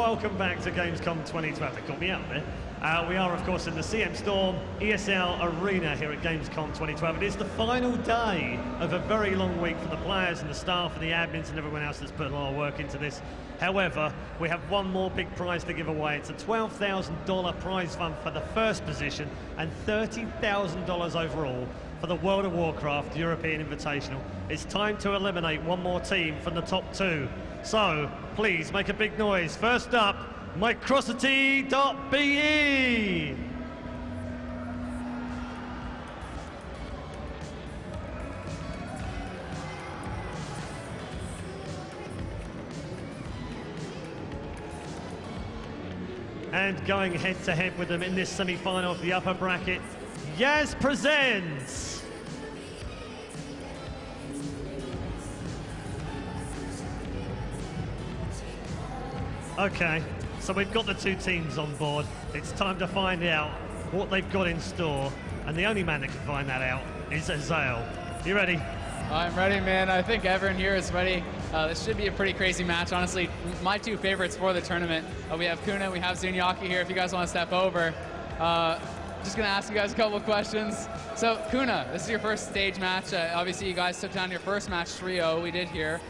welcome back to Gamescom 2012. They got me out there. We are, of course, in the CM Storm ESL Arena here at Gamescom 2012. It is the final day of a very long week for the players and the staff and the admins and everyone else that's put a lot of work into this. However, we have one more big prize to give away. It's a $12,000 prize fund for the first position and $30,000 overall for the World of Warcraft European Invitational. It's time to eliminate one more team from the top two. So, please make a big noise. First up, Microsity.be. And going head-to-head with them in this semi-final of the upper bracket, Yaz presents. Okay, so we've got the two teams on board. It's time to find out what they've got in store, and the only man that can find that out is Azael. You ready? I'm ready, man. I think everyone here is ready. This should be a pretty crazy match, honestly. My two favorites for the tournament. We have Kuna, we have Zunyaki here, if you guys want to step over. Just gonna ask you guys a couple of questions. So, Kuna, this is your first stage match. Obviously, you guys took down your first match 3-0, we did here.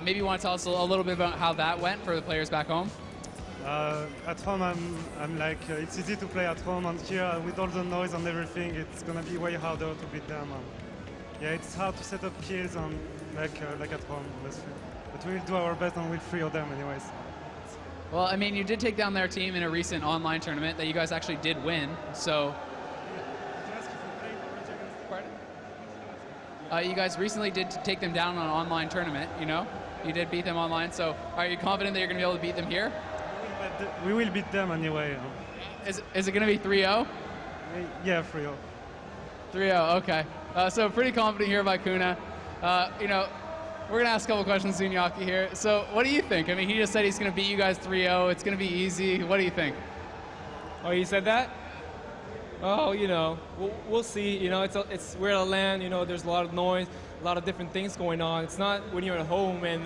Maybe you want to tell us a little bit about how that went for the players back home? At home, I'm like, it's easy to play at home, and here, with all the noise and everything, it's gonna be way harder to beat them. Yeah, it's hard to set up kills and like at home, honestly. But we'll do our best and we'll free them anyways. Well, I mean, you did take down their team in a recent online tournament that you guys actually did win, so... you guys recently did take them down on an online tournament, you know? You did beat them online, so are you confident that you're going to be able to beat them here? We will beat them anyway. Is it going to be 3-0? Yeah, 3-0. 3-0, okay. So pretty confident here by Kuna. You know, we're going to ask a couple questions to Zunyaki here. So what do you think? I mean, he just said he's going to beat you guys 3-0. It's going to be easy. What do you think? Oh, you said that? Oh, you know, we'll see. You know, we're at a LAN. You know, there's a lot of noise, a lot of different things going on. It's not when you're at home and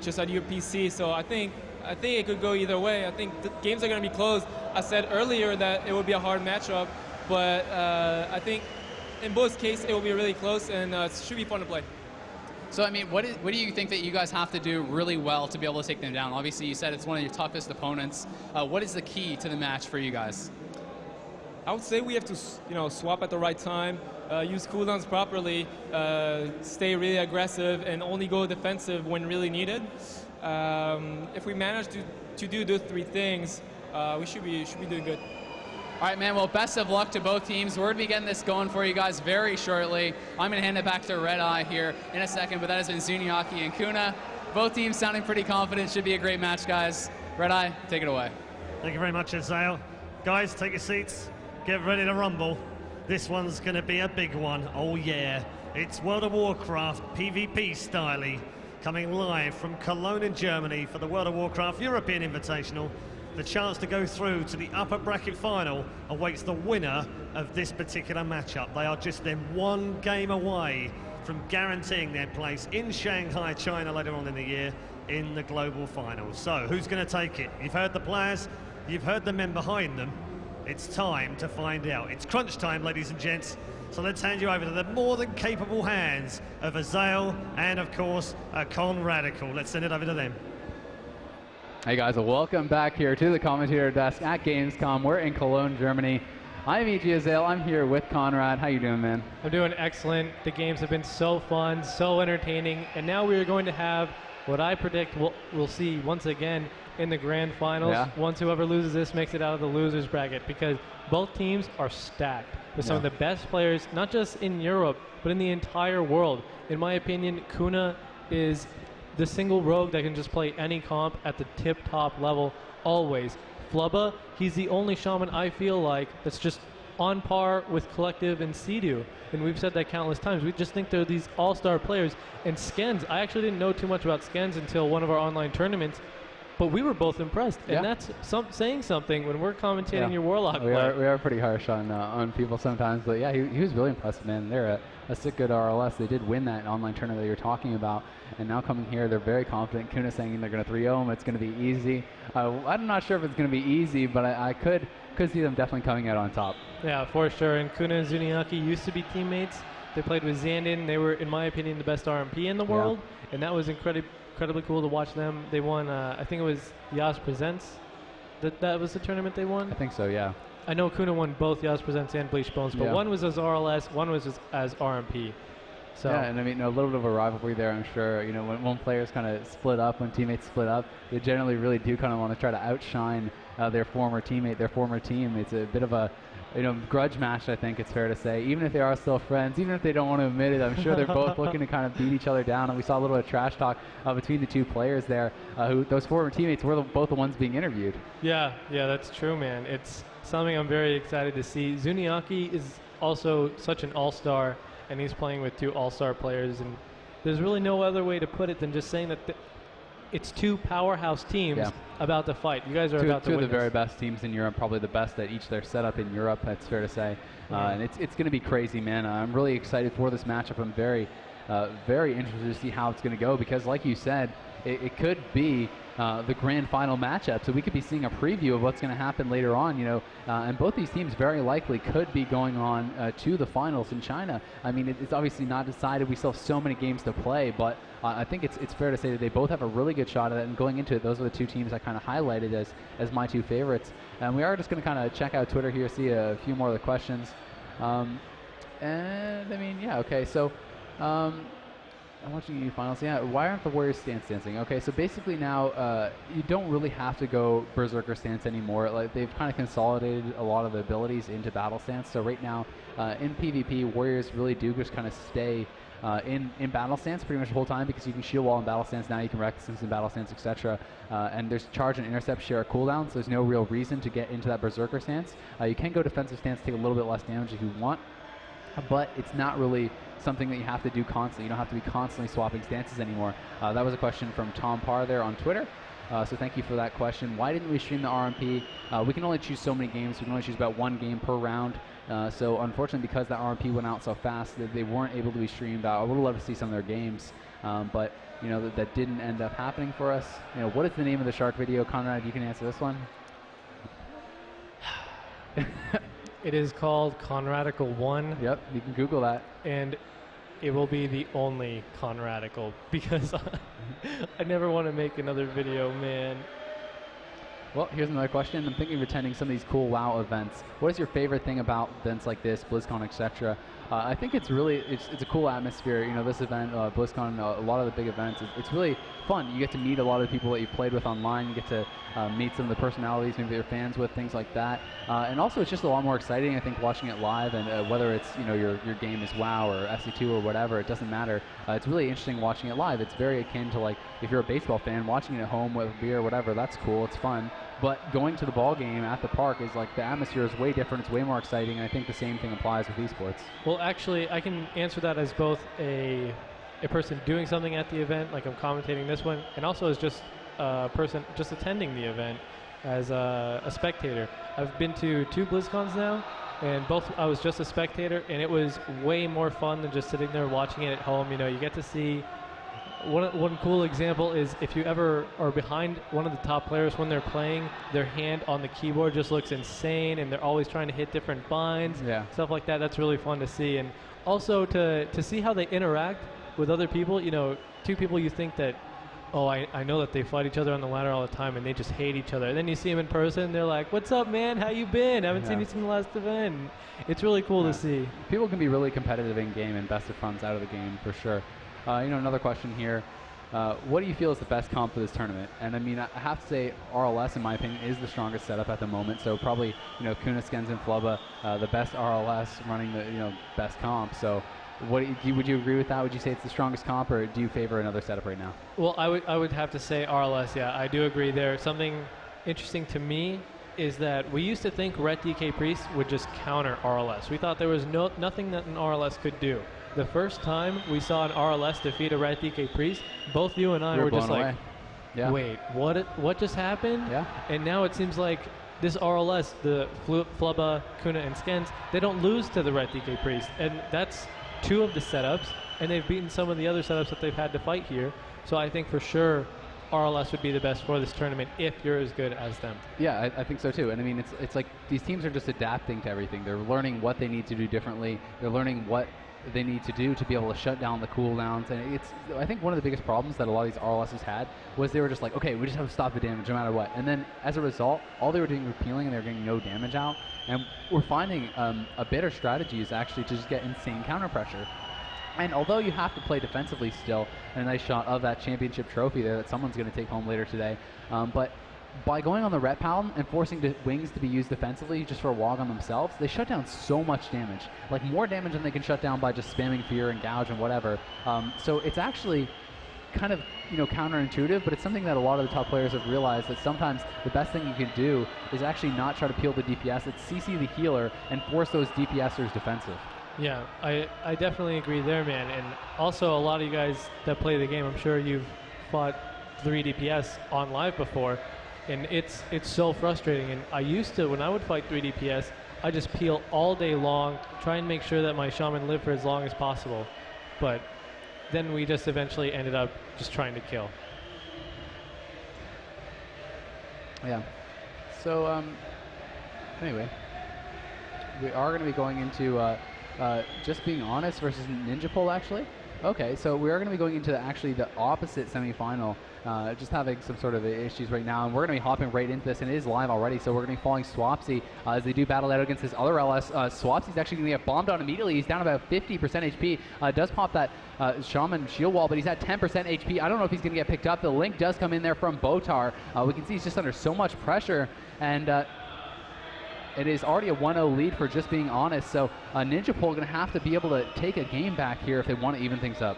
just at your PC. So I think it could go either way. I think the games are going to be close. I said earlier that it would be a hard matchup, but I think in both cases it will be really close and it should be fun to play. So, I mean, what do you think that you guys have to do really well to be able to take them down? Obviously, you said it's one of your toughest opponents. What is the key to the match for you guys? I would say we have to, you know, swap at the right time, use cooldowns properly, stay really aggressive, and only go defensive when really needed. If we manage to do those three things, we should be doing good. All right, man, well, best of luck to both teams. We're going to be getting this going for you guys very shortly. I'm going to hand it back to Red Eye here in a second, but that has been Zunyaki and Kuna. Both teams sounding pretty confident. Should be a great match, guys. Red Eye, take it away. Thank you very much, Azael. Guys, take your seats. Get ready to rumble. This one's going to be a big one. Oh, yeah. It's World of Warcraft PvP style, coming live from Cologne in Germany for the World of Warcraft European Invitational. The chance to go through to the upper bracket final awaits the winner of this particular matchup. They are just then one game away from guaranteeing their place in Shanghai, China later on in the year in the global final. So who's going to take it? You've heard the players, you've heard the men behind them. It's time to find out. It's crunch time, ladies and gents. So let's hand you over to the more than capable hands of Azael and, of course, Con Radical. Let's send it over to them. Hey guys, welcome back here to the commentator desk at Gamescom. We're in Cologne, Germany. I'm E.G. Azael. I'm here with Conrad. How you doing, man? I'm doing excellent. The games have been so fun, so entertaining, and now we are going to have what I predict we'll see once again in the grand finals. Yeah. Once whoever loses this makes it out of the losers bracket, because both teams are stacked with some of the best players, not just in Europe, but in the entire world. In my opinion, Kuna is the single rogue that can just play any comp at the tip-top level, always. Flubba, he's the only shaman I feel like that's just on par with Collective and Sea-Doo. And we've said that countless times. We just think they're these all-star players. And Skens, I actually didn't know too much about Skens until one of our online tournaments. but we were both impressed, and that's saying something when we're commentating your Warlock. We are pretty harsh on people sometimes, but yeah, he was really impressive, man. They're a sick good RLS. They did win that online tournament that you're talking about, and now coming here, they're very confident. Kuna saying they're going to 3-0 them. It's going to be easy. I'm not sure if it's going to be easy, but I could see them definitely coming out on top. Yeah, for sure. And Kuna and Zuniaki used to be teammates. They played with Zandon. They were, in my opinion, the best RMP in the world, and that was incredibly cool to watch them. They won, I think it was Yas Presents. That was the tournament they won? I think so, yeah. I know Kuna won both Yas Presents and Bleach Bones, but one was as RLS, one was as RMP. So yeah, and I mean, a little bit of a rivalry there, I'm sure. You know, when players kind of split up, when teammates split up, they generally really do kind of want to try to outshine their former teammate, their former team. It's a bit of a grudge match, I think it's fair to say. Even if they are still friends, even if they don't want to admit it, I'm sure they're both looking to kind of beat each other down. And we saw a little bit of trash talk between the two players there, who those former teammates were both the ones being interviewed. Yeah, that's true, man. It's something I'm very excited to see. Zuniaki is also such an all-star, and he's playing with two all-star players, and there's really no other way to put it than just saying that it's two powerhouse teams about to fight. You guys are about to win. Two of the very best teams in Europe, probably the best at each their setup in Europe, that's fair to say. And it's going to be crazy, man. I'm really excited for this matchup. I'm very interested to see how it's going to go, because like you said, it could be the grand final matchup, so we could be seeing a preview of what's going to happen later on, and both these teams very likely could be going on to the finals in China. I mean, it's obviously not decided. We still have so many games to play, but I think it's fair to say that they both have a really good shot at it, and going into it, those are the two teams I kind of highlighted as my two favorites. And we are just going to kind of check out Twitter here, see a few more of the questions. And I mean, yeah, okay, so I'm watching EU finals. Yeah, why aren't the Warriors stance dancing? Okay, so basically now you don't really have to go Berserker stance anymore. Like, they've kind of consolidated a lot of the abilities into battle stance. So right now in PvP, Warriors really do just kind of stay in battle stance pretty much the whole time, because you can shield wall in battle stance now, you can resistance in battle stance, etc. And there's charge and intercept share a cooldown, so there's no real reason to get into that Berserker stance. You can go defensive stance, take a little bit less damage if you want, but it's not really something that you have to do constantly. You don't have to be constantly swapping stances anymore. That was a question from Tom Parr there on Twitter. So thank you for that question. Why didn't we stream the RMP? We can only choose so many games. We can only choose about one game per round. So unfortunately, because that RMP went out so fast, they weren't able to be streamed. I would have loved to see some of their games, but that didn't end up happening for us. What is the name of the shark video? Conrad, you can answer this one. It is called Conradical 1. Yep, you can Google that. And it will be the only Conradical, because I never want to make another video, man. Well, here's another question. I'm thinking of attending some of these cool WoW events. What is your favorite thing about events like this, BlizzCon, etc.? I think it's a cool atmosphere. This event, BlizzCon, a lot of the big events, it's really fun. You get to meet a lot of the people that you've played with online. You get to meet some of the personalities maybe you're fans with, things like that. And also, it's just a lot more exciting, I think, watching it live. And whether it's your game is WoW or SC2 or whatever, it doesn't matter. It's really interesting watching it live. It's very akin to, like, if you're a baseball fan, watching it at home with beer or whatever, that's cool, it's fun. But going to the ball game at the park is like, the atmosphere is way different. It's way more exciting, and I think the same thing applies with esports. Well, actually, I can answer that as both a person doing something at the event, like I'm commentating this one, and also as just a person just attending the event as a spectator. I've been to 2 BlizzCons now, and both I was just a spectator, and it was way more fun than just sitting there watching it at home. You get to see. One cool example is if you ever are behind one of the top players when they're playing, their hand on the keyboard just looks insane, and they're always trying to hit different binds, stuff like that. That's really fun to see. And also to see how they interact with other people. 2 people you think that, I know that they fight each other on the ladder all the time and they just hate each other. And then you see them in person, they're like, "What's up, man? How you been? I haven't seen you since the last event." It's really cool to see. People can be really competitive in game and best of friends out of the game for sure. Another question here. What do you feel is the best comp for this tournament? And I mean, I have to say RLS, in my opinion, is the strongest setup at the moment. So probably, Kuna, Skens, and Flubba, the best RLS running the, best comp. So would you agree with that? Would you say it's the strongest comp, or do you favor another setup right now? Well, I would have to say RLS, yeah. I do agree there. Something interesting to me is that we used to think Ret DK Priest would just counter RLS. We thought there was nothing that an RLS could do. The first time we saw an RLS defeat a Ret DK Priest, both you and I were just like, Yeah. wait, what just happened? Yeah. And now it seems like this RLS, the Flubba, Kuna, and Skens, they don't lose to the Red DK Priest. And that's 2 of the setups, and they've beaten some of the other setups that they've had to fight here. So I think for sure RLS would be the best for this tournament if you're as good as them. Yeah, I think so too. And I mean, it's like these teams are just adapting to everything. They're learning what they need to do differently. They're learning what they need to do to be able to shut down the cooldowns. And I think one of the biggest problems that a lot of these RLSs had was they were just like, okay, we just have to stop the damage no matter what. And then as a result, all they were doing was peeling and they were getting no damage out. And we're finding a better strategy is actually to just get insane counter pressure. And although you have to play defensively still, and a nice shot of that championship trophy there that someone's going to take home later today, but by going on the Ret Pal and forcing the wings to be used defensively just for a wog on themselves, they shut down so much damage. Like more damage than they can shut down by just spamming fear and gouge and whatever. So it's actually kind of counterintuitive, but it's something that a lot of the top players have realized that sometimes the best thing you can do is actually not try to peel the DPS. It's CC the healer and force those DPSers defensive. Yeah, I definitely agree there, man. And also a lot of you guys that play the game, I'm sure you've fought 3 DPS on live before, and it's so frustrating. And I used to, when I would fight 3 DPS, I just peel all day long, try and make sure that my shaman lived for as long as possible. But then we just eventually ended up just trying to kill. Yeah. So anyway, we are going to be going into just being honest versus Ninja Pole, actually. Okay, so we are going to be going into the opposite semifinal, just having some sort of issues right now, and we're going to be hopping right into this, and it is live already, so we're going to be following Swapsy as they do battle out against this other LS. Swapsy's actually going to get bombed on immediately. He's down about 50% HP. Does pop that Shaman shield wall, but he's at 10% HP. I don't know if he's going to get picked up. The link does come in there from Botar. We can see he's just under so much pressure, and it is already a 1-0 lead for just being honest. So Ninja Pole going to have to be able to take a game back here if they want to even things up.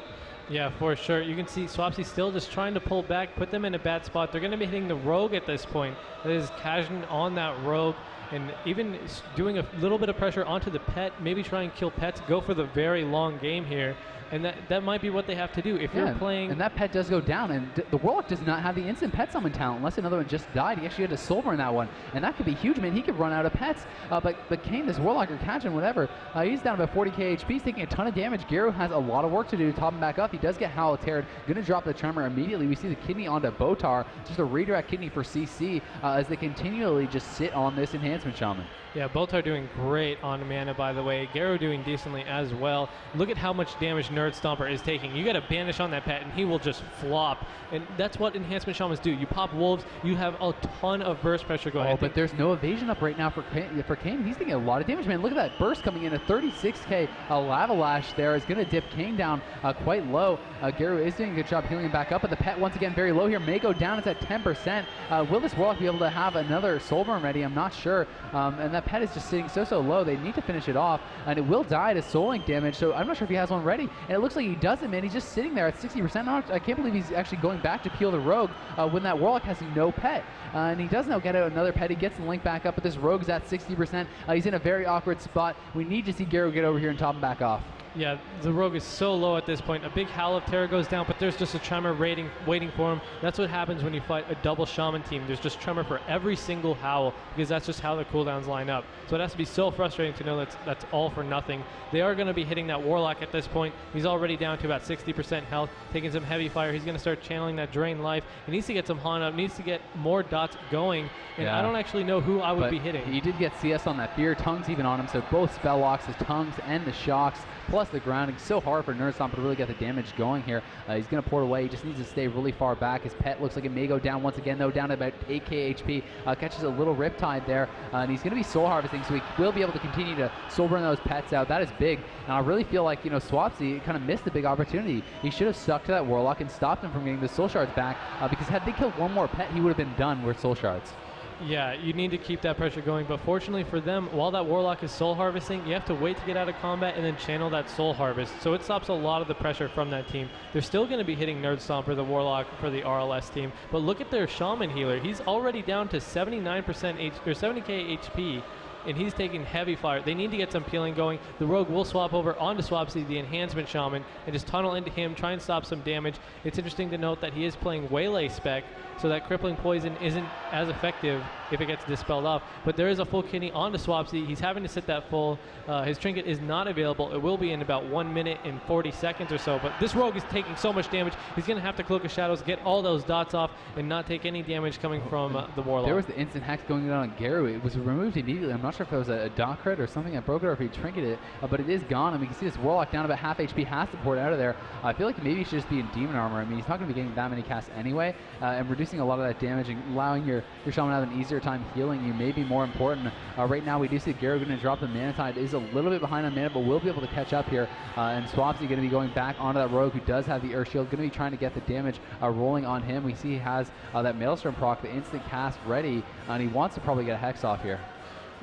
Yeah, for sure. You can see Swapsy still just trying to pull back, put them in a bad spot. They're going to be hitting the Rogue at this point. That is cashing on that Rogue and even doing a little bit of pressure onto the Pet, maybe try and kill Pets, go for the very long game here. And that might be what they have to do. If you're playing... And that Pet does go down, and the Warlock does not have the instant Pet Summon talent, unless another one just died. He actually had a Silver in that one, and that could be huge, man. He could run out of Pets. But Kane, this Warlock, or Kachin, whatever, he's down about 40k HP. He's taking a ton of damage. Garo has a lot of work to do to top him back up. He does get Howl Teared. Going to drop the Tremor immediately. We see the Kidney onto Botar. Just a redirect Kidney for CC as they continually just sit on this Enhancement Shaman. Yeah, Botar doing great on mana, by the way. Garo doing decently as well. Look at how much damage Nerd Stomper is taking. You got to banish on that Pet, and he will just flop. And that's what Enhancement Shamans do. You pop Wolves, you have a ton of burst pressure going. Oh, but there's no evasion up right now for Kane. He's taking a lot of damage, man. Look at that burst coming in. A 36k Lava Lash there is going to dip Kane down quite low. Garo is doing a good job healing him back up, but the Pet once again very low here. May go down. It's at 10%. Will this Warlock be able to have another Soul Burn ready? I'm not sure. And that Pet is just sitting so low. They need to finish it off, and it will die to Soul Link damage, so I'm not sure if he has one ready. And it looks like he doesn't, man. He's just sitting there at 60% now. I can't believe he's actually going back to peel the Rogue when that Warlock has no Pet. And he does now get out another Pet. He gets the Link back up, but this Rogue's at 60%. He's in a very awkward spot. We need to see Garo get over here and top him back off. Yeah, the Rogue is so low at this point. A big Howl of Terror goes down, but there's just a Tremor waiting for him. That's what happens when you fight a double Shaman team. There's just Tremor for every single Howl, because that's just how the cooldowns line up. So it has to be so frustrating to know that's all for nothing. They are going to be hitting that Warlock at this point. He's already down to about 60% health, taking some heavy fire. He's going to start channeling that Drain Life. He needs to get some Hana up, needs to get more dots going, and I don't actually know who I would be hitting. He did get CS on that Fear. Tongue's even on him, so both spell locks, his Tongues and the Shocks, plus the grounding. So hard for Nerd Stomper to really get the damage going here. He's going to port away. He just needs to stay really far back. His Pet looks like it may go down once again, though, down to about 8k HP. Catches a little Riptide there, and he's going to be Soul Harvesting, so he will be able to continue to Soul Burn those Pets out. That is big, and I really feel like, Swapsy kind of missed a big opportunity. He should have stuck to that Warlock and stopped him from getting the Soul Shards back, because had they killed one more Pet, he would have been done with Soul Shards. Yeah, you need to keep that pressure going, but fortunately for them, while that Warlock is Soul Harvesting, you have to wait to get out of combat and then channel that Soul Harvest, so it stops a lot of the pressure from that team. They're still going to be hitting Nerd Stomper, the Warlock, for the RLS team, but look at their Shaman healer. He's already down to 79% or 70k HP, and he's taking heavy fire. They need to get some peeling going. The Rogue will swap over onto Swapsy, the Enhancement Shaman, and just tunnel into him, try and stop some damage. It's interesting to note that he is playing Waylay spec, so that Crippling Poison isn't as effective if it gets dispelled off. But there is a full kidney onto Swapsy. He's having to sit that full. His trinket is not available. It will be in about 1 minute and 40 seconds or so. But this Rogue is taking so much damage. He's going to have to Cloak of Shadows, get all those dots off, and not take any damage coming from the Warlock. There was the instant hex going on Garu. It was removed immediately. I'm not sure if it was a dot crit or something that broke it or if he trinketed it, but it is gone. And we can see this Warlock down about half HP, has to port out of there. I feel like maybe he should just be in Demon Armor. I mean, he's not going to be getting that many casts anyway, and reducing a lot of that damage and allowing your Shaman to have an easier time healing you may be more important. Right now, we do see Garu going to drop the Mana Tide. Is a little bit behind on mana, but will be able to catch up here. And Swapsy going to be going back onto that Rogue who does have the Earth Shield, going to be trying to get the damage rolling on him. We see he has that Maelstrom proc, the instant cast ready, and he wants to probably get a Hex off here.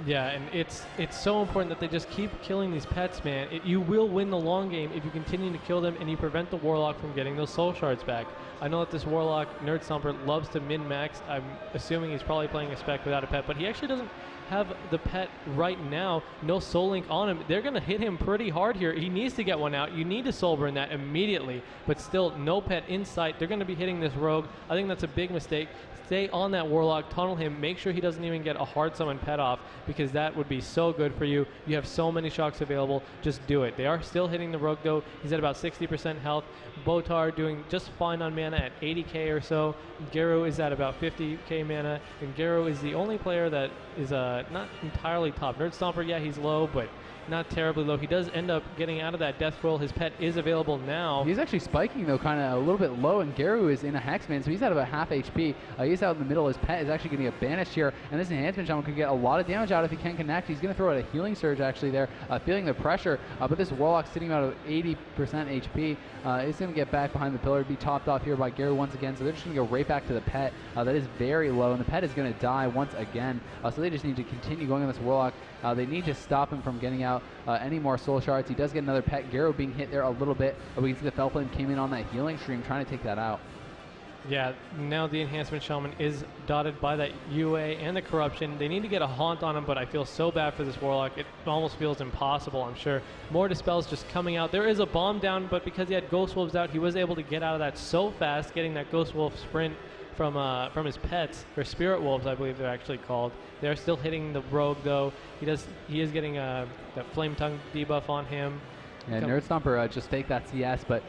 Yeah, and it's so important that they just keep killing these pets, man. You will win the long game if you continue to kill them and you prevent the Warlock from getting those soul shards back. I know that this Warlock, Nerd Stomper, loves to min-max. I'm assuming he's probably playing a spec without a pet, but he actually doesn't have the pet right now. No Soul Link on him. They're going to hit him pretty hard here. He needs to get one out. You need to Soul Burn that immediately, but still no pet in sight. They're going to be hitting this Rogue. I think that's a big mistake. Stay on that Warlock, tunnel him, make sure he doesn't even get a hard summon pet off, because that would be so good for you. You have so many shocks available, just do it. They are still hitting the Rogue though. He's at about 60% health. Botar doing just fine on mana at 80k or so. Garu is at about 50k mana, and Garu is the only player that is not entirely top. Nerd Stomper, yeah, he's low, but not terribly low. He does end up getting out of that death roll. His pet is available now. He's actually spiking though, kind of a little bit low, and Garu is in a Hexman, so he's at about half HP. He's out in the middle. His pet is actually going to get banished here, and this Enhancement Shaman could get a lot of damage out if he can connect. He's going to throw out a Healing Surge actually there, feeling the pressure, but this Warlock sitting out of 80% HP is going to get back behind the pillar, be topped off here by Garu once again, so they're just going to go right back to the pet. That is very low, and the pet is going to die once again, so they just need to continue going on this Warlock. They need to stop him from getting out any more soul shards. He does get another pet. Garu being hit there a little bit. We can see the Felflame came in on that healing stream trying to take that out. Yeah, now the Enhancement Shaman is dotted by that UA and the Corruption. They need to get a Haunt on him, but I feel so bad for this Warlock. It almost feels impossible, I'm sure. More Dispels just coming out. There is a bomb down, but because he had Ghost Wolves out, he was able to get out of that so fast, getting that Ghost Wolf sprint from his pets, or Spirit Wolves, I believe they're actually called. They're still hitting the Rogue though. He is getting that Flame Tongue debuff on him. Yeah, Nerd Stomper just faked that CS, but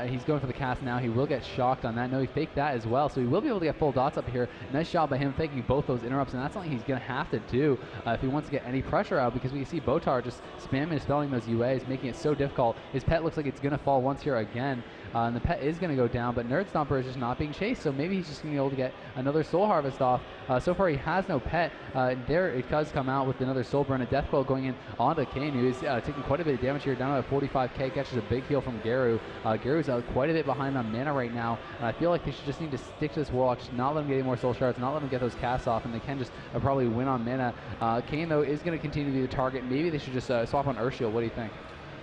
he's going for the cast now. He will get shocked on that. No, he faked that as well, so he will be able to get full dots up here. Nice job by him faking both those interrupts, and that's something he's going to have to do if he wants to get any pressure out, because we can see Botar just spamming and spelling those UAs, making it so difficult. His pet looks like it's going to fall once here again. And the pet is going to go down, but Nerd Stomper is just not being chased, so maybe he's just going to be able to get another Soul Harvest off. So far, he has no pet. There it does come out with another Soul Burn, a Death Coil going in onto Kane, who is taking quite a bit of damage here, down to 45k, catches a big heal from Garu. Garu's quite a bit behind on mana right now, and I feel like they should just need to stick to this Warlock, just not let him get any more Soul Shards, not let him get those casts off, and they can just probably win on mana. Kane, though, is going to continue to be the target. Maybe they should just swap on Earthshield. What do you think?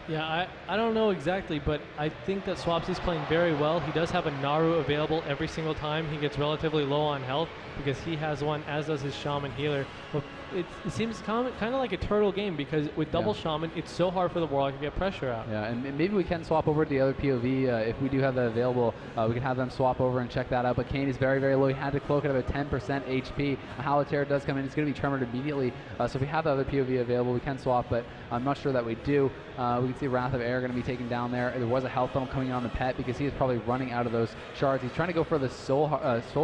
Yeah, I don't know exactly, but I think that Swapsy's playing very well. He does have a Naru available every single time he gets relatively low on health, because he has one, as does his Shaman healer. But it seems kind of like a turtle game, because with double Shaman, it's so hard for the Warlock to get pressure out. Yeah, and maybe we can swap over to the other POV if we do have that available. We can have them swap over and check that out. But Kane is very, very low. He had to cloak at about 10% HP. Halotera does come in. It's going to be tremored immediately. So if we have the other POV available, we can swap, but I'm not sure that we do. We can see Wrath of Air going to be taken down there. There was a health film coming on the pet, because he is probably running out of those shards. He's trying to go for the soul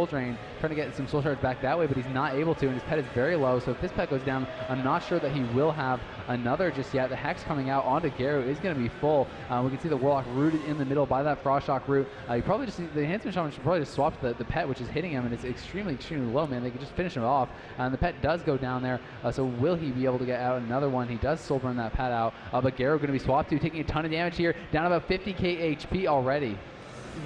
drain, trying to get some soul shards back that way, but he's not able to, and his pet is very low. So if this pet goes down, I'm not sure that he will have another just yet. The Hex coming out onto Garu is going to be full. We can see the Warlock rooted in the middle by that Frost Shock root. You probably just the Enhancement Shaman should probably just swap the pet, which is hitting him, and it's extremely, extremely low, man. They can just finish him off, and the pet does go down there. So will he be able to get out another one? He does soul burn that pet out, but Garu going to be swapped to, taking a ton of damage here, down about 50k HP already.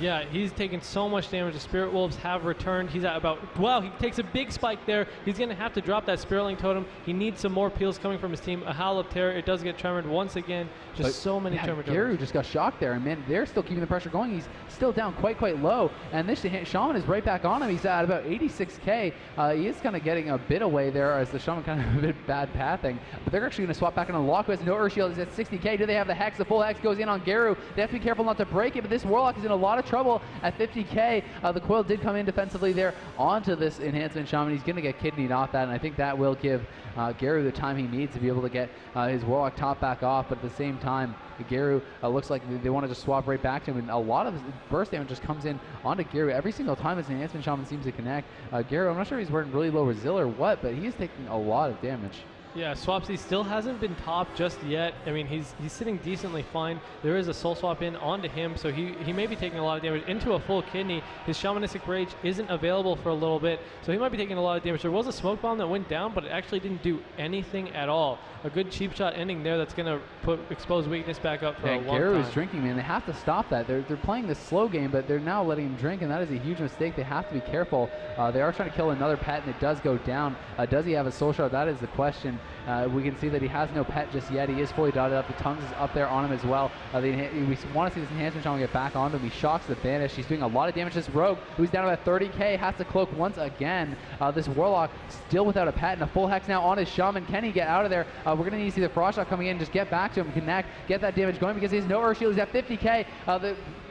Yeah, he's taken so much damage. The Spirit Wolves have returned. He's at about, wow, he takes a big spike there. He's going to have to drop that Spiraling Totem. He needs some more peels coming from his team. A Howl of Terror, it does get tremored once again. Just so many tremor. Garu just got shocked there, and man, they're still keeping the pressure going. He's still down quite low, and this Shaman is right back on him. He's at about 86k. He is kind of getting a bit away there as the Shaman kind of a bit bad pathing, but they're actually going to swap back into Lock, who has no Earth Shield. He's at 60k. Do they have the Hex? The full Hex goes in on Garu. They have to be careful not to break it, but this Warlock is in a lot of trouble at 50k. The Coil did come in defensively there onto this Enhancement Shaman. He's going to get kidneyed off that, and I think that will give Garu the time he needs to be able to get his Warlock top back off, but at the same time, Garu looks like they want to just swap right back to him, and a lot of his burst damage just comes in onto Garu every single time this Enhancement Shaman seems to connect. Garu, I'm not sure if he's wearing really low Resil or what, but he's taking a lot of damage. Yeah, Swapsy still hasn't been top just yet. I mean, he's sitting decently fine. There is a soul swap in onto him, so he may be taking a lot of damage into a full kidney. His Shamanistic Rage isn't available for a little bit, so he might be taking a lot of damage. There was a smoke bomb that went down, but it actually didn't do anything at all. A good cheap shot ending there that's going to put exposed weakness back up for a long time. Garu is drinking, man. They have to stop that. They're playing this slow game, but they're now letting him drink, and that is a huge mistake. They have to be careful. They are trying to kill another pet, and it does go down. Does he have a soul shard? That is the question. We can see that he has no pet just yet. He is fully dotted up. The tongues is up there on him as well. We want to see this Enhancement Shaman get back onto him. He shocks the Banish. He's doing a lot of damage. This Rogue, who's down about 30k, has to cloak once again. This Warlock still without a pet and a full Hex now on his Shaman. Can he get out of there? We're going to need to see the Frost Shot coming in. Just get back to him, connect, get that damage going because he has no Earth Shield. He's at 50k.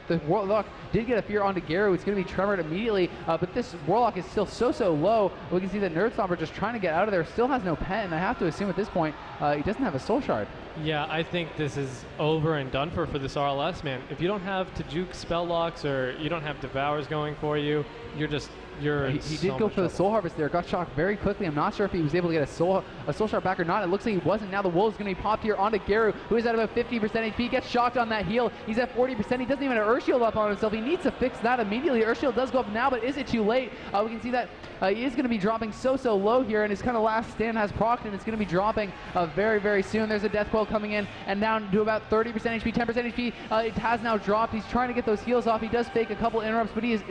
The Warlock did get a fear onto Garu. It's going to be tremored immediately, but this Warlock is still so low. We can see that Nerd Stomper just trying to get out of there. Still has no pet, and I have to assume at this point he doesn't have a Soul Shard. Yeah, I think this is over and done for this RLS, man. If you don't have Tajuk spell locks or you don't have Devours going for you, he did go for the Soul Harvest there. Got shocked very quickly. I'm not sure if he was able to get a Soul Shard back or not. It looks like he wasn't. Now the Wolf is going to be popped here onto Garu, who is at about 50% HP. Gets shocked on that heal. He's at 40%. He doesn't even have Earth Shield up on himself. He needs to fix that immediately. Earth Shield does go up now, but is it too late? We can see that he is going to be dropping so low here, and his kind of last stand has procced, and it's going to be dropping very soon. There's a Death Coil coming in, and down to about 30% HP, 10% HP. It has now dropped. He's trying to get those heals off. He does fake a couple interrupts, but he is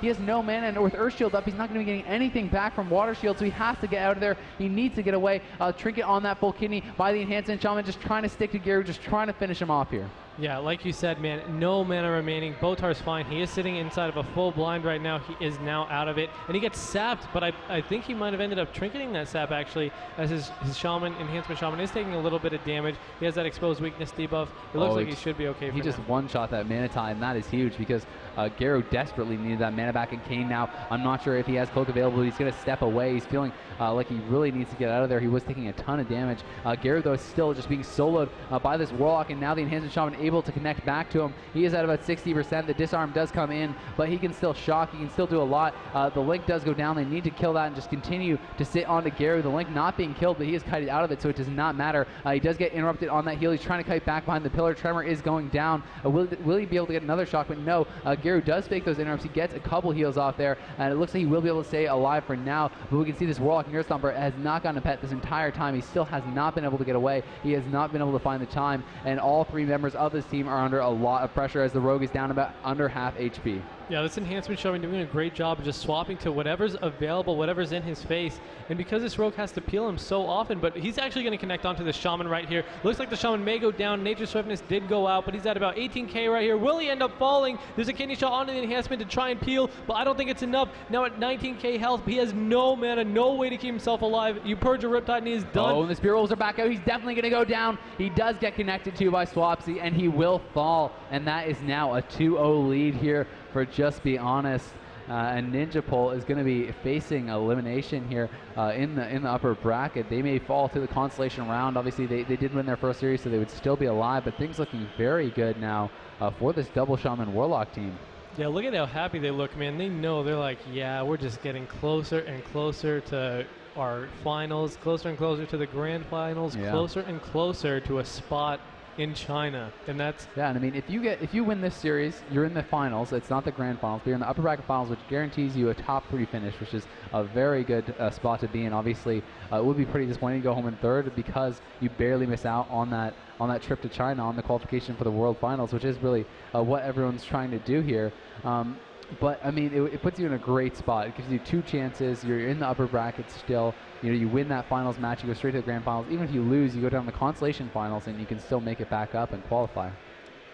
He has no mana, and with Earth Shield up, he's not going to be getting anything back from Water Shield, so he has to get out of there. He needs to get away. Trinket on that full kidney by the Enhancement Shaman, just trying to stick to Garu, just trying to finish him off here. Yeah, like you said, man, no mana remaining. Botar's fine. He is sitting inside of a full blind right now. He is now out of it, and he gets sapped, but I think he might have ended up trinketing that sap, actually, as his Shaman, Enhancement Shaman, is taking a little bit of damage. He has that exposed weakness debuff. It looks like he should be okay for He just one-shot that mana tie, and that is huge because Garu desperately needed that mana back in Kane now. I'm not sure if he has Cloak available. He's going to step away. He's feeling like he really needs to get out of there. He was taking a ton of damage. Garu, though, is still just being soloed by this Warlock, and now the Enhancement Shaman able to connect back to him. He is at about 60%. The disarm does come in, but he can still shock. He can still do a lot. The Link does go down. They need to kill that and just continue to sit onto Garu. The Link not being killed, but he is kited out of it, so it does not matter. He does get interrupted on that heal. He's trying to kite back behind the pillar. Tremor is going down. Will he be able to get another shock? But no, Garu does fake those interrupts. He gets a couple heals off there, and it looks like he will be able to stay alive for now. But we can see this Warlock Nerd Stomper has not gotten a pet this entire time. He still has not been able to get away. He has not been able to find the time, and all three members of this team are under a lot of pressure as the Rogue is down about under half HP. Yeah, this Enhancement Shaman doing a great job of just swapping to whatever's available, whatever's in his face. And because this Rogue has to peel him so often, but he's actually going to connect onto the Shaman right here. Looks like the Shaman may go down. Nature's Swiftness did go out, but he's at about 18k right here. Will he end up falling? There's a kidney shot onto the enhancement to try and peel, but I don't think it's enough. Now at 19k health, he has no mana, no way to keep himself alive. You purge a Riptide and he is done. Oh, and the Spear Wolves are back out. He's definitely going to go down. He does get connected to by Swapsy, and he will fall. And that is now a 2-0 lead here for Just Be Honest. And Ninja Pole is going to be facing elimination here in the upper bracket. They may fall to the consolation round. Obviously, they did win their first series, so they would still be alive. But things looking very good now for this double Shaman Warlock team. Yeah, look at how happy they look, man. They know, they're like, yeah, we're just getting closer and closer to our finals, closer and closer to the grand finals, closer and closer to a spot in China, and that's yeah. And I mean, if you win this series, you're in the finals. It's not the grand finals, but you're in the upper bracket finals, which guarantees you a top 3 finish, which is a very good spot to be in. Obviously, it would be pretty disappointing to go home in third because you barely miss out on that trip to China, on the qualification for the World Finals, which is really what everyone's trying to do here. But I mean, it puts you in a great spot. It gives you 2 chances. You're in the upper bracket still. You know, you win that finals match, you go straight to the grand finals. Even if you lose, you go down to the consolation finals, and you can still make it back up and qualify.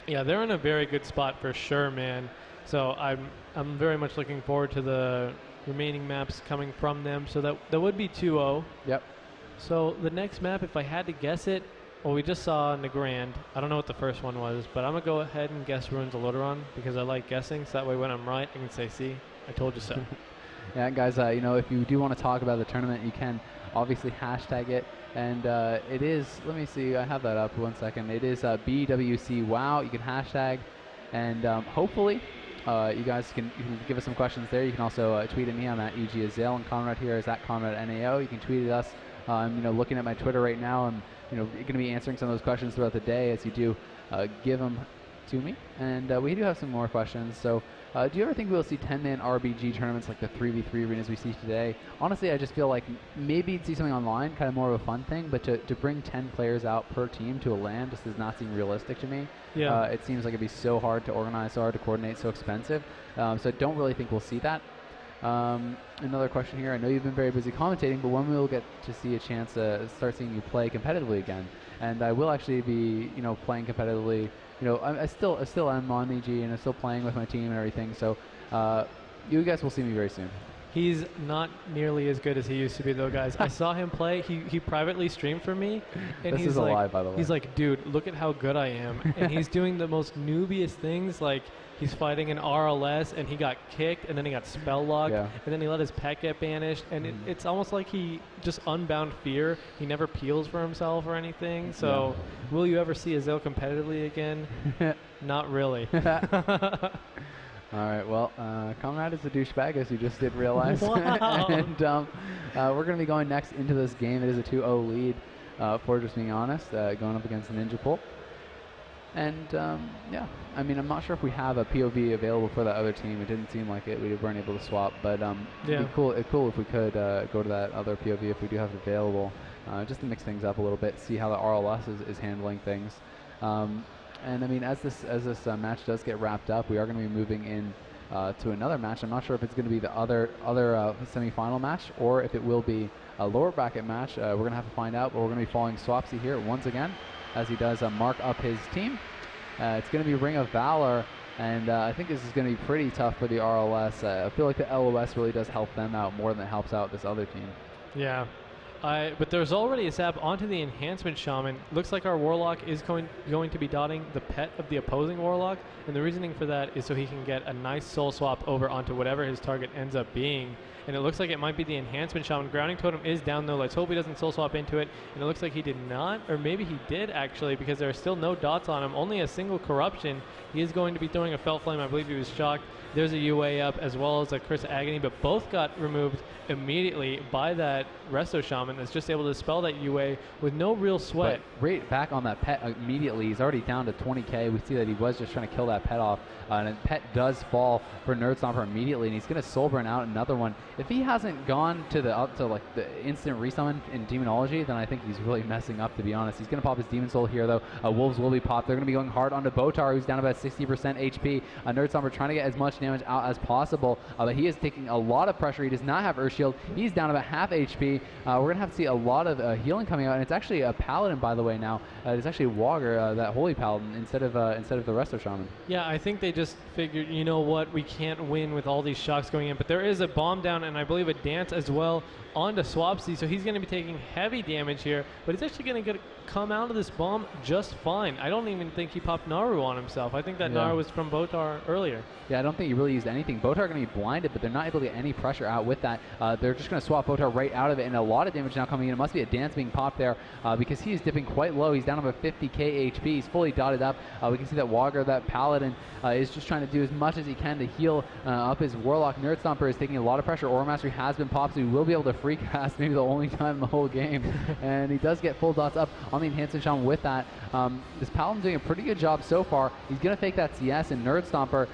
Yeah, they're in a very good spot for sure, man. So I'm very much looking forward to the remaining maps coming from them. So that would be 2-0. Yep. So the next map, if I had to guess it, well, we just saw in the Grand. I don't know what the first one was, but I'm going to go ahead and guess Ruins of Lordaeron because I like guessing, so that way when I'm right, I can say, see, I told you so. Yeah, guys, you know, if you do want to talk about the tournament, you can obviously hashtag it. And it is, let me see, I have that up 1 second. It is BWC Wow. You can hashtag, and hopefully you guys can give us some questions there. You can also tweet at me. I'm at EG Azale, and Conrad here is at Conrad NAO. You can tweet at us. I'm looking at my Twitter right now. I'm going to be answering some of those questions throughout the day as you do give them to me. And we do have some more questions. So do you ever think we'll see 10-man RBG tournaments like the 3v3 arenas we see today? Honestly, I just feel like maybe you'd see something online, kind of more of a fun thing, but to bring 10 players out per team to a LAN just does not seem realistic to me. Yeah. It seems like it'd be so hard to organize, so hard to coordinate, so expensive. So I don't really think we'll see that. Another question here. I know you've been very busy commentating, but when will we get to see a chance to start seeing you play competitively again? And I will actually be, playing competitively. I still am on EG, and I'm still playing with my team and everything. So you guys will see me very soon. He's not nearly as good as he used to be, though, guys. I saw him play. He privately streamed for me. And this is a lie, by the way. He's like, dude, look at how good I am. And he's doing the most noobiest things, like he's fighting an RLS, and he got kicked, and then he got spell locked, and then he let his pet get banished. And it's almost like he just unbound fear. He never peels for himself or anything. So will you ever see Azale competitively again? Not really. All right, well, Conrad is a douchebag, as you just did realize. Wow. And we're going to be going next into this game. It is a 2-0 lead, for just being honest, going up against Ninja Pulp. And, yeah, I mean, I'm not sure if we have a POV available for that other team. It didn't seem like it. We weren't able to swap, but it'd be cool if we could go to that other POV if we do have it available, just to mix things up a little bit, see how the RLS is handling things. And I mean, as this match does get wrapped up, we are going to be moving in to another match. I'm not sure if it's going to be the other semifinal match or if it will be a lower bracket match. We're going to have to find out, but we're going to be following Swapsy here once again as he does mark up his team. It's going to be Ring of Valor, and I think this is going to be pretty tough for the RLS. I feel like the LOS really does help them out more than it helps out this other team. Yeah. But there's already a zap onto the Enhancement Shaman. Looks like our Warlock is going to be dotting the pet of the opposing Warlock, and the reasoning for that is so he can get a nice soul swap over onto whatever his target ends up being. And it looks like it might be the Enhancement Shaman. Grounding Totem is down though. Let's hope he doesn't soul swap into it. And it looks like he did not, or maybe he did actually, because there are still no dots on him. Only a single corruption. He is going to be throwing a Felt Flame. I believe he was shocked. There's a UA up as well as a Curse Agony, but both got removed immediately by that Resto Shaman that's just able to spell that UA with no real sweat. But right back on that pet immediately. He's already down to 20k. We see that he was just trying to kill that pet off. And the pet does fall for Nerd Stomper immediately, and he's going to Soul Burn out another one. If he hasn't gone to the instant resummon in Demonology, then I think he's really messing up, to be honest. He's going to pop his Demon Soul here, though. Wolves will be popped. They're going to be going hard onto Botar, who's down about 60% HP. Nerd Stomper trying to get as much damage out as possible, but he is taking a lot of pressure. He does not have Earth Shield. He's down about half HP. We're going to have to see a lot of healing coming out, and it's actually a Paladin, by the way, now. It's actually Wogger, that Holy Paladin, instead of the Resto Shaman. Yeah, I think they just figured, you know what, we can't win with all these shocks going in, but there is a bomb down and I believe a dance as well onto Swapsy, so he's going to be taking heavy damage here, but he's actually going to come out of this bomb just fine. I don't even think he popped Naru on himself. I think that Naru was from Botar earlier. Yeah, I don't think he really used anything. Botar are going to be blinded, but they're not able to get any pressure out with that. They're just going to swap Botar right out of it, and a lot of damage now coming in. It must be a dance being popped there because he is dipping quite low. He's down about 50k HP. He's fully dotted up. We can see that Wogger, that Paladin, is just trying to do as much as he can to heal up his Warlock. Nerd Stomper is taking a lot of pressure. Aura Mastery has been popped, so he will be able to free cast, maybe the only time in the whole game. And he does get full dots up on the enhancement shaman with that. This Paladin doing a pretty good job so far. He's going to fake that CS, and Nerd Stomper,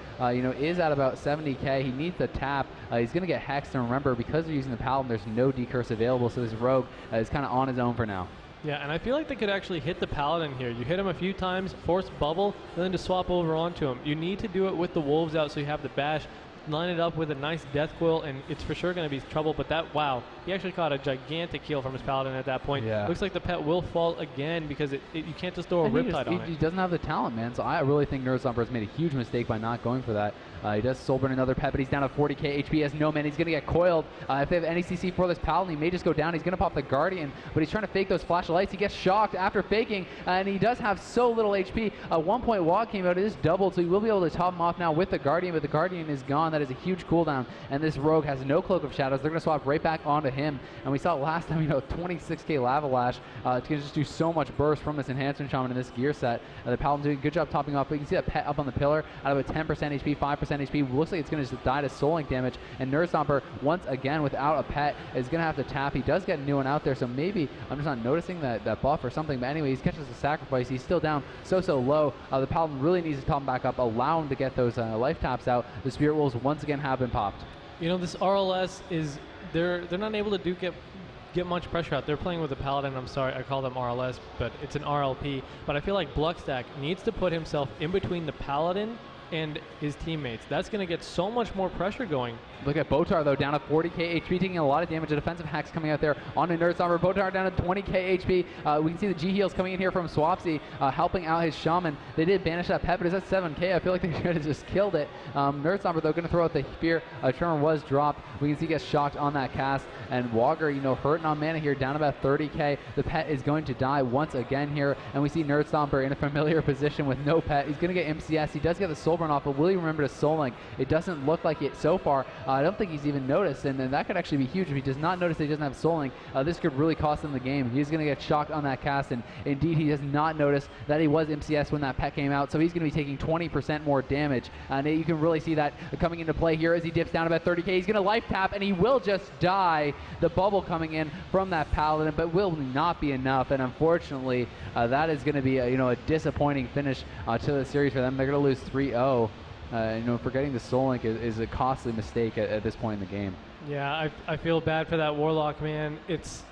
is at about 70k. He needs to tap. He's going to get hexed, and remember, because they're using the Paladin, there's no decurse available, so this Rogue is kind of on his own for now. Yeah, and I feel like they could actually hit the Paladin here. You hit him a few times, force bubble, and then to swap over onto him. You need to do it with the Wolves out so you have the bash. Line it up with a nice Death Quill, and it's for sure going to be trouble. But that, wow, he actually caught a gigantic heal from his Paladin at that point. Yeah. Looks like the pet will fall again because you can't just throw a Riptide on it. He doesn't have the talent, man. So I really think Nerd Stomper has made a huge mistake by not going for that. He does Soulburn another pet, but he's down to 40k HP. Has no man. He's going to get coiled. If they have any CC for this Paladin, he may just go down. He's going to pop the Guardian, but he's trying to fake those flash of lights. He gets shocked after faking, and he does have so little HP. 1 point Wog came out. It is doubled, so he will be able to top him off now with the Guardian, but the Guardian is gone. That is a huge cooldown, and this Rogue has no Cloak of Shadows. They're going to swap right back onto him, and we saw it last time, 26k Lava Lash. It's going to just do so much burst from this Enhancement Shaman in this gear set. The Paladin doing a good job topping off, but you can see that pet up on the pillar out of a 10% HP, 5% HP. Looks like it's going to just die to Soul Link damage, and Nerd Stomper, once again, without a pet, is going to have to tap. He does get a new one out there, so maybe I'm just not noticing that buff or something, but anyway, he catches a sacrifice. He's still down so low. The Paladin really needs to top him back up, allow him to get those life taps out. The Spirit Wolves once again have been popped. This RLS is, they're not able to get much pressure out. They're playing with a Paladin. I'm sorry, I call them RLS, but it's an RLP. But I feel like Bluckstack needs to put himself in between the Paladin and his teammates. That's going to get so much more pressure going. Look at Botar, though, down to 40k HP, taking a lot of damage. A defensive hacks coming out there on the Nerd Stomper. Botar down to 20k HP. We can see the G heals coming in here from Swapsy, helping out his Shaman. They did banish that pet, but it's at 7k. I feel like they should have just killed it. Nerd Stomper, though, going to throw out the spear. Tremor was dropped. We can see he gets shocked on that cast. And Wogger, hurting on mana here, down about 30k. The pet is going to die once again here. And we see Nerd Stomper in a familiar position with no pet. He's going to get MCS. He does get the Soulburn off, but will he remember to Soul Link? It doesn't look like it so far. I don't think he's even noticed, and then that could actually be huge if he does not notice that he doesn't have Soul Link. This could really cost him the game. He's going to get shocked on that cast, and indeed he does not notice that he was MCS when that pet came out, so he's going to be taking 20% more damage, and you can really see that coming into play here as he dips down about 30k. He's going to life tap, and he will just die. The bubble coming in from that Paladin, but will not be enough, and unfortunately that is going to be a disappointing finish to the series for them. They're going to lose 3-0. Forgetting the Soul Link is a costly mistake at this point in the game. Yeah, I feel bad for that Warlock, man. It's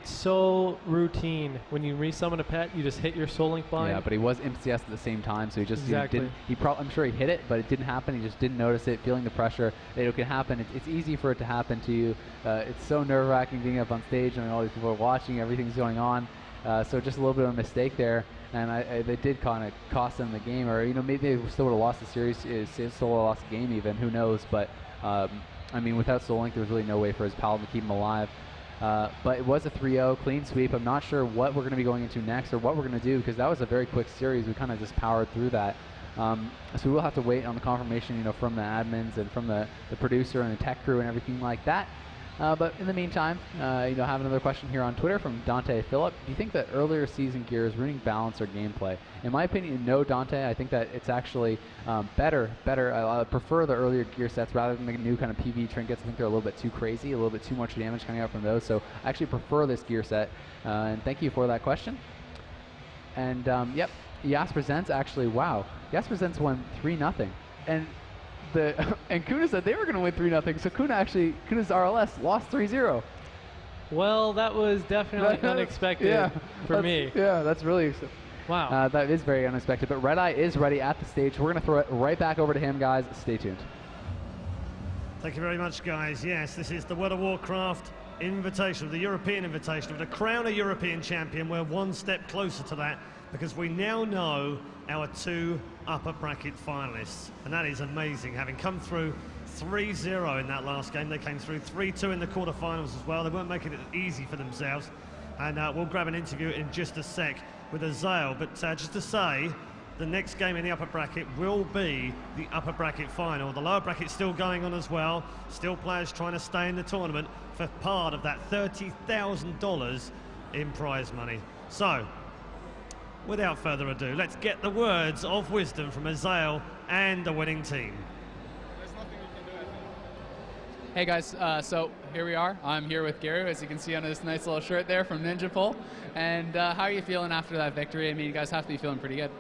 so routine. When you resummon a pet, you just hit your Soul Link bind. Yeah, but he was MCS at the same time, so he just exactly. I'm sure he hit it, but it didn't happen. He just didn't notice it, feeling the pressure. It can happen. It's easy for it to happen to you. It's so nerve-wracking being up on stage and all these people are watching, everything's going on. So just a little bit of a mistake there. And they did kind of cost them the game, or maybe they still would have lost the series, still would have lost the game even, who knows, but without Soul Link there was really no way for his Paladin to keep him alive. But it was a 3-0 clean sweep. I'm not sure what we're going to be going into next or what we're going to do, because that was a very quick series. We kind of just powered through that. So we will have to wait on the confirmation from the admins and from the producer and the tech crew and everything like that. But in the meantime, I have another question here on Twitter from Dante Phillip. Do you think that earlier season gear is ruining balance or gameplay? In my opinion, no, Dante. I think that it's actually better. I prefer the earlier gear sets rather than the new kind of PvE trinkets. I think they're a little bit too crazy, a little bit too much damage coming out from those. So I actually prefer this gear set. And thank you for that question. And yep, Yas Presents actually, wow. Yas Presents won 3-0. And Kuna said they were going to win 3-0, so Kuna's RLS lost 3-0. Well, that was definitely unexpected for me. Yeah, that's really wow. That is very unexpected. But Red Eye is ready at the stage. We're going to throw it right back over to him, guys. Stay tuned. Thank you very much, guys. Yes, this is the World of Warcraft Invitational, the European Invitational, to crown a European champion. We're one step closer to that, because we now know our 2 upper bracket finalists, and that is amazing. Having come through 3-0 in that last game, they came through 3-2 in the quarterfinals as well. They weren't making it easy for themselves, and we'll grab an interview in just a sec with Azael. But just to say, the next game in the upper bracket will be the upper bracket final. The lower bracket's still going on as well. Still players trying to stay in the tournament for part of that $30,000 in prize money. So, without further ado, let's get the words of wisdom from Azael and the winning team. Hey guys, so here we are. I'm here with Gary, as you can see on his nice little shirt there from Ninja Pull. And how are you feeling after that victory? I mean, you guys have to be feeling pretty good.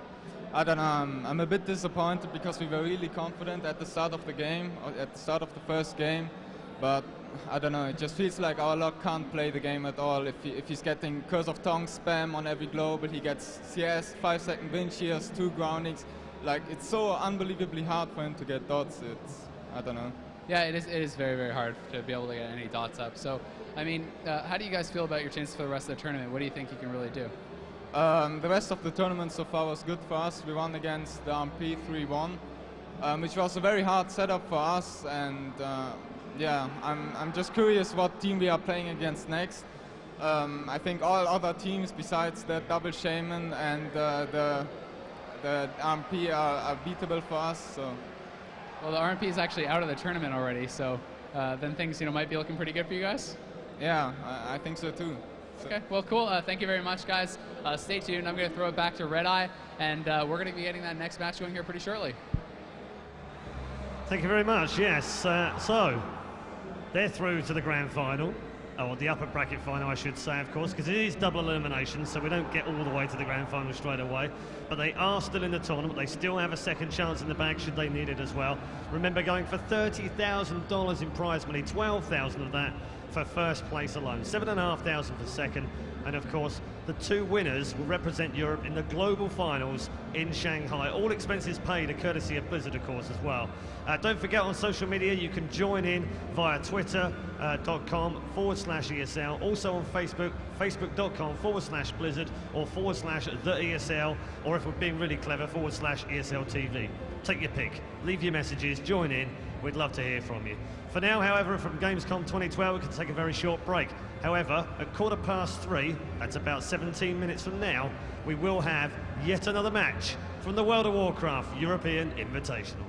I don't know, I'm a bit disappointed because we were really confident at the start of the game, or at the start of the first game, but I don't know, it just feels like our luck can't play the game at all. If he's getting Curse of Tongue spam on every global, he gets CS, 5-second wind shears, 2 groundings, like it's so unbelievably hard for him to get dots, I don't know. Yeah, it is very, very hard to be able to get any dots up. So, I mean, how do you guys feel about your chances for the rest of the tournament? What do you think you can really do? The rest of the tournament so far was good for us. We won against the RMP 3-1, which was a very hard setup for us. And yeah, I'm just curious what team we are playing against next. I think all other teams besides the double Shaman and the RMP are beatable for us. So. Well, the RMP is actually out of the tournament already, so then things might be looking pretty good for you guys. Yeah, I think so too. Okay, well, cool. Thank you very much, guys. Stay tuned. I'm going to throw it back to Red Eye, and we're going to be getting that next match going here pretty shortly. Thank you very much. Yes, so they're through to the grand final, or the upper bracket final, I should say, of course, because it is double elimination, so we don't get all the way to the grand final straight away. But they are still in the tournament. They still have a second chance in the bag should they need it as well. Remember, going for $30,000 in prize money, 12,000 of that for first place alone, 7,500 for second, and of course the 2 winners will represent Europe in the global finals in Shanghai. All expenses paid, a courtesy of Blizzard, of course, as well. Don't forget, on social media you can join in via twitter.com/ESL, also on Facebook, facebook.com/Blizzard or /TheESL, or if we're being really clever, /ESL TV. Take your pick, leave your messages, join in. We'd love to hear from you. For now, however, from Gamescom 2012, we can take a very short break. However, at 3:15, that's about 17 minutes from now, we will have yet another match from the World of Warcraft European Invitational.